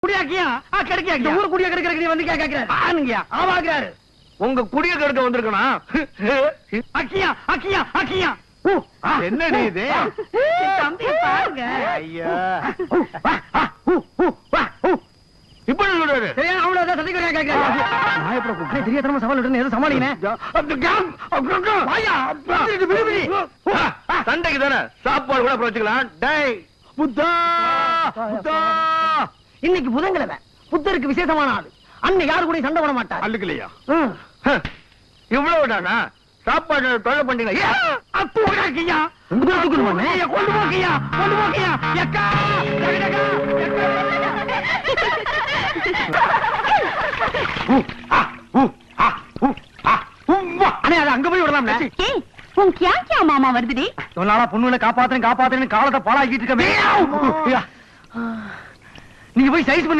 குடியாக்கியா கிடைக்கியா இந்த ஊர் குடியா கிடைக்கிறதுக்கு நீ வந்து கேக்குறாரு ஆனுங்கயா ஆவாக்குறாரு உங்க குடிய கெடுக்க வந்திருக்கணும். அக்கியா அக்கியா அக்கியா என்னடி இது? தம்பி பாருங்க ஐயா இப்ப சொல்றாரு சரியா அவ்வளவுதான் சண்டைக்கு வரையா கேக்குறாரு நான் எப்படி கூப்பிட்டேன் தெரியாதனமா சவால் விட்டு ஏதோ சமாளினே சண்டைக்கு தானே சாப்பாடு கூட வச்சுக்கலாம். டேய் புத்தா புத்தா இன்னைக்கு புதன்கிழமை புத்தருக்கு விசேஷமான ஆளு அண்ணன் யாரு கூட சண்டை போட மாட்டார் அல்லுக்கலையா இவ்வளவுதானா சாப்பாடு தொலை பண்ணீங்களா? அப்பு ஓடாக்கியா கொண்டு போக்கியா கொண்டு போக்கியா எக்கா அண்ணே அது அங்க போய் விடலாம்ல உன் கியா கியா மாமா வருதுடி நாளா பொண்ணுல காப்பாத்துறேன் காப்பாத்துறேன்னு காலத்தை பாழாக்கிட்டு இருக்கமே நீங்க போய் சைஸ் பண்ணி